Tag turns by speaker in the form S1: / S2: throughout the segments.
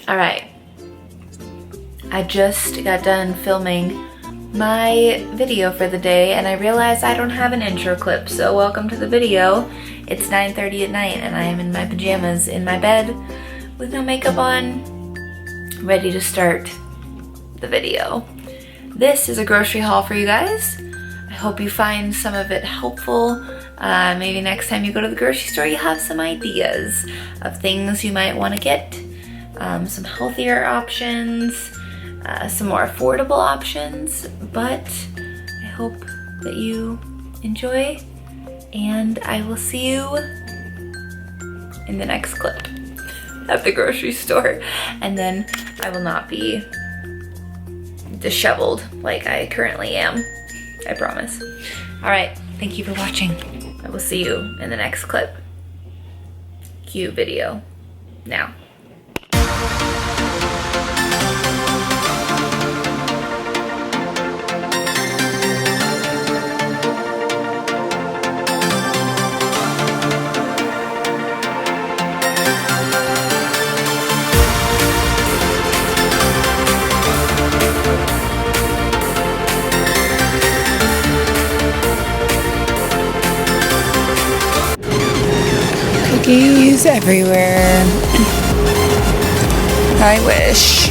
S1: Alright, I just got done filming my video for the day and I realized I don't have an intro clip, so welcome to the video. It's 9:30 at night and I am in my pajamas in my bed with no makeup on, ready to start the video. This is a grocery haul for you guys. I hope you find some of it helpful. Maybe next time you go to the grocery store you have some ideas of things you might want to get. Some healthier options, some more affordable options, but I hope that you enjoy and I will see you in the next clip at the grocery store, and then I will not be disheveled like I currently am, I promise. Alright, thank you for watching. I will see you in the next clip. Cue video now.
S2: Cookies everywhere. I wish.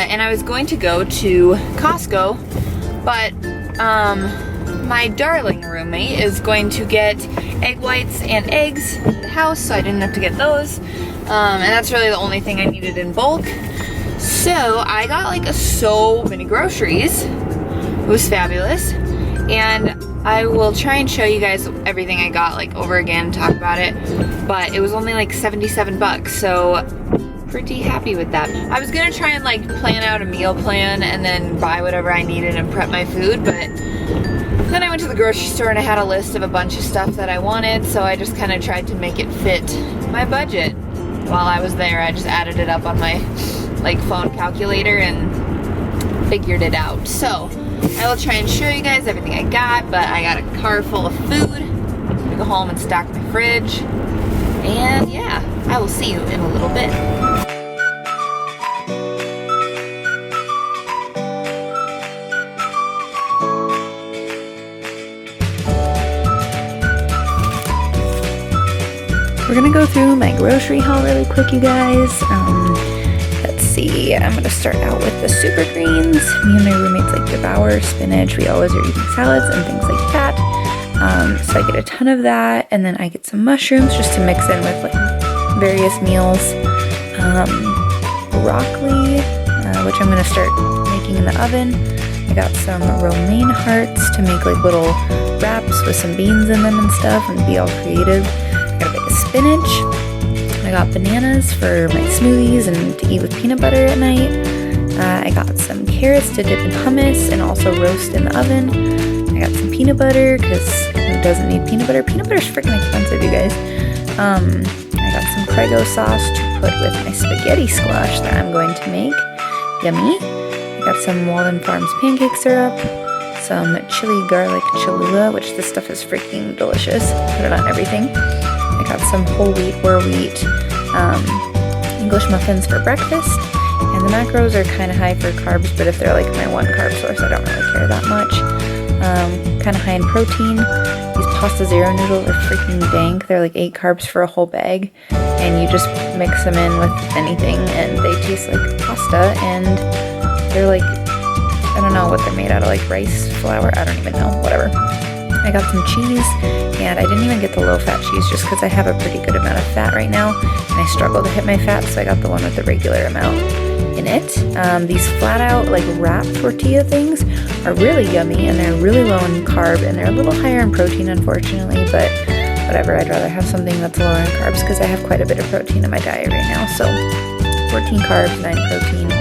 S1: And I was going to go to Costco, but my darling roommate is going to get egg whites and eggs at the house, so I didn't have to get those. And that's really the only thing I needed in bulk. So I got like so many groceries. It was fabulous. And I will try and show you guys everything I got like over again, talk about it. But it was only like 77 bucks, so pretty happy with that. I was gonna try and like plan out a meal plan and then buy whatever I needed and prep my food, but then I went to the grocery store and I had a list of a bunch of stuff that I wanted, so I just kind of tried to make it fit my budget. While I was there, I just added it up on my like phone calculator and figured it out. So I will try and show you guys everything I got, but I got a car full of food. I'm gonna go home and stock my fridge. And yeah, I will see you in a little bit.
S2: We're gonna go through my grocery haul really quick, you guys. Let's see, I'm gonna start out with the super greens. Me and my roommates like devour spinach. We always are eating salads and things like that. So I get a ton of that, and then I get some mushrooms just to mix in with like various meals. Broccoli, which I'm gonna start making in the oven. I got some romaine hearts to make like little wraps with some beans in them and stuff and be all creative. I got a bit of spinach. I got bananas for my smoothies and to eat with peanut butter at night. I got some carrots to dip in hummus and also roast in the oven. I got some peanut butter because who doesn't need peanut butter? Peanut butter is freaking expensive, you guys. I got some Prego sauce to put with my spaghetti squash that I'm going to make. Yummy. I got some Walden Farms pancake syrup, some chili garlic Cholula, which this stuff is freaking delicious. Put it on everything. I got some whole wheat or wheat English muffins for breakfast. And the macros are kind of high for carbs, but if they're like my one carb source, I don't really care that much. Kind of high in protein. These pasta zero noodles are freaking dank. They're like 8 carbs for a whole bag, and you just mix them in with anything and they taste like pasta, and they're like I don't know what they're made out of, like rice flour. I don't even know, whatever. I got some cheese, and I didn't even get the low-fat cheese just because I have a pretty good amount of fat right now, and I struggle to hit my fat, so I got the one with the regular amount in it. These flat-out, like, wrap tortilla things are really yummy, and they're really low in carb, and they're a little higher in protein, unfortunately, but whatever. I'd rather have something that's lower in carbs because I have quite a bit of protein in my diet right now, so 14 carbs, 9 protein.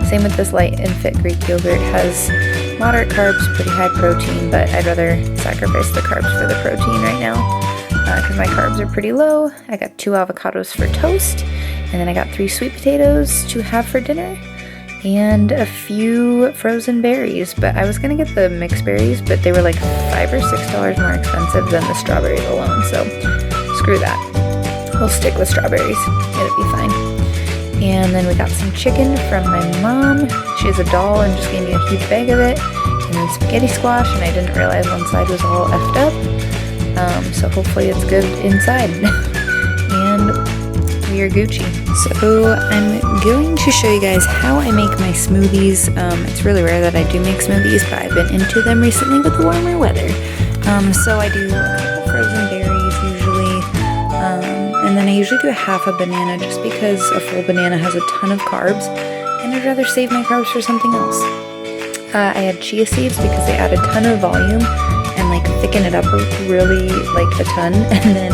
S2: Same with this light and fit Greek yogurt. It has moderate carbs, pretty high protein, but I'd rather sacrifice the carbs for the protein right now because my carbs are pretty low. I got 2 avocados for toast, and then I got 3 sweet potatoes to have for dinner, and a few frozen berries. But I was gonna get the mixed berries, but they were like $5 or $6 more expensive than the strawberries alone, so screw that. We'll stick with strawberries. It'll be fine. And then we got some chicken from my mom. She has a doll and just gave me a huge bag of it. And then spaghetti squash, and I didn't realize one side was all effed up. So hopefully it's good inside. And we are Gucci. So I'm going to show you guys how I make my smoothies. It's really rare that I do make smoothies, but I've been into them recently with the warmer weather. So I do a couple frozen berries usually. And then I usually do a half a banana just because a full banana has a ton of carbs, and I'd rather save my carbs for something else. I add chia seeds because they add a ton of volume and like thicken it up really like a ton, and then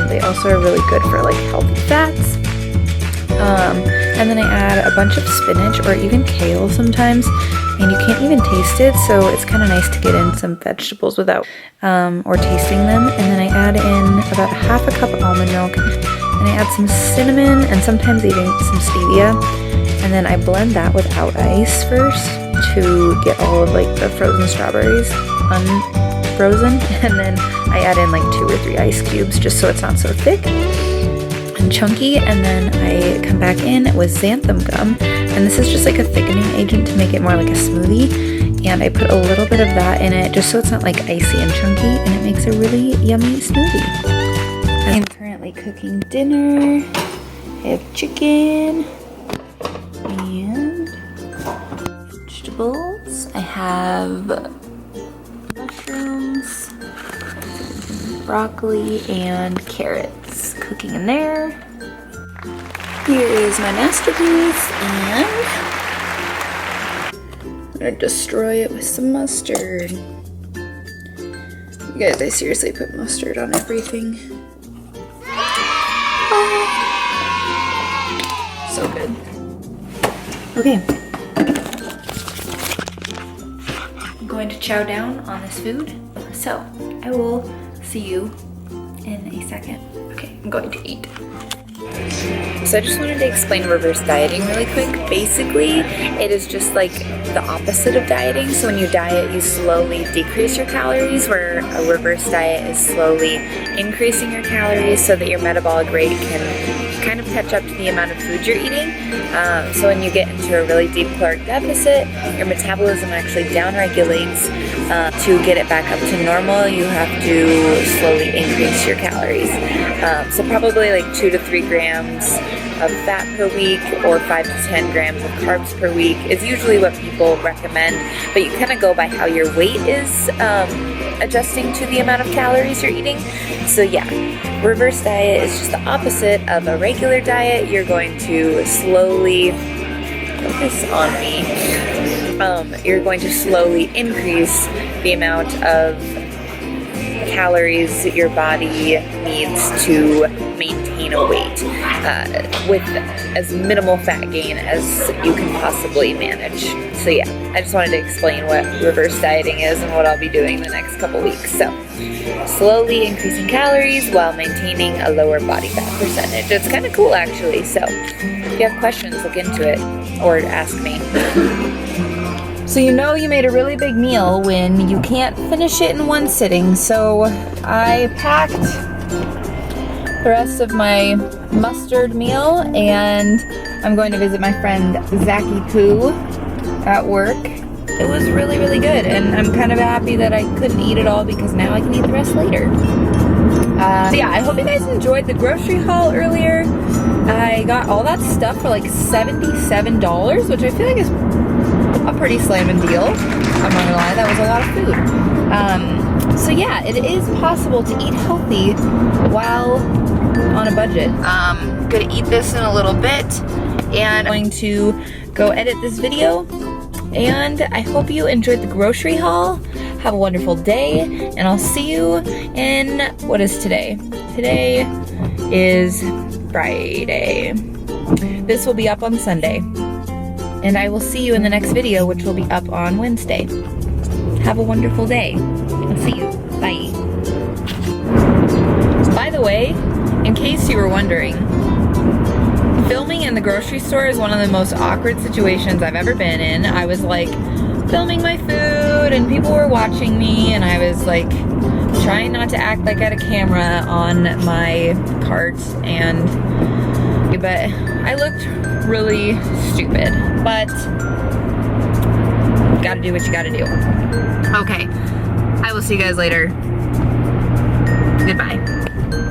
S2: they also are really good for like healthy fats. And then I add a bunch of spinach or even kale sometimes, and you can't even taste it, so it's kind of nice to get in some vegetables without or tasting them. And then I add in about half a cup of almond milk, and I add some cinnamon and sometimes even some stevia, and then I blend that without ice first to get all of like the frozen strawberries unfrozen, and then I add in like 2 or 3 ice cubes just so it's not so thick and chunky. And then I come back in with xanthan gum, and this is just like a thickening agent to make it more like a smoothie, and I put a little bit of that in it just so it's not like icy and chunky, and it makes a really yummy smoothie. I'm currently cooking dinner. I have chicken and vegetables. I have mushrooms, broccoli, and carrots cooking in there. Here is my masterpiece, and I'm gonna destroy it with some mustard. You guys, I seriously put mustard on everything. Oh, so good. Okay. I'm going to chow down on this food, so I will see you in a second. Okay, I'm going to eat. So I just wanted to explain reverse dieting really quick. Basically, it is just like the opposite of dieting. So when you diet, you slowly decrease your calories, where a reverse diet is slowly increasing your calories so that your metabolic rate can kind of catch up to the amount of food you're eating. So when you get into a really deep caloric deficit, your metabolism actually downregulates. To get it back up to normal, you have to slowly increase your calories. So probably like 2 to 3 grams of fat per week, or 5 to 10 grams of carbs per week is usually what people recommend, but you kind of go by how your weight is adjusting to the amount of calories you're eating. So yeah, reverse diet is just the opposite of a regular diet. You're going to slowly, focus on me, you're going to slowly increase the amount of calories your body needs to maintain a weight with as minimal fat gain as you can possibly manage. So yeah, I just wanted to explain what reverse dieting is and what I'll be doing the next couple weeks. So slowly increasing calories while maintaining a lower body fat percentage. It's kind of cool actually. So if you have questions, look into it or ask me. So you know you made a really big meal when you can't finish it in one sitting. So I packed the rest of my mustard meal, and I'm going to visit my friend Zachy Poo at work. It was really, really good, and I'm kind of happy that I couldn't eat it all because now I can eat the rest later. So yeah, I hope you guys enjoyed the grocery haul earlier. I got all that stuff for like $77, which I feel like is a pretty slamming deal. I'm not gonna lie, that was a lot of food. So yeah, it is possible to eat healthy while on a budget. Gonna eat this in a little bit, and I'm going to go edit this video. And I hope you enjoyed the grocery haul. Have a wonderful day, and I'll see you in, what is today? Today is Friday. This will be up on Sunday. And I will see you in the next video, which will be up on Wednesday. Have a wonderful day. I'll see you. Bye. By the way, in case you were wondering, filming in the grocery store is one of the most awkward situations I've ever been in. I was like filming my food and people were watching me, and I was like trying not to act like I had a camera on my cart, but I looked really stupid, but you gotta do what you gotta do. Okay, I will see you guys later. Goodbye.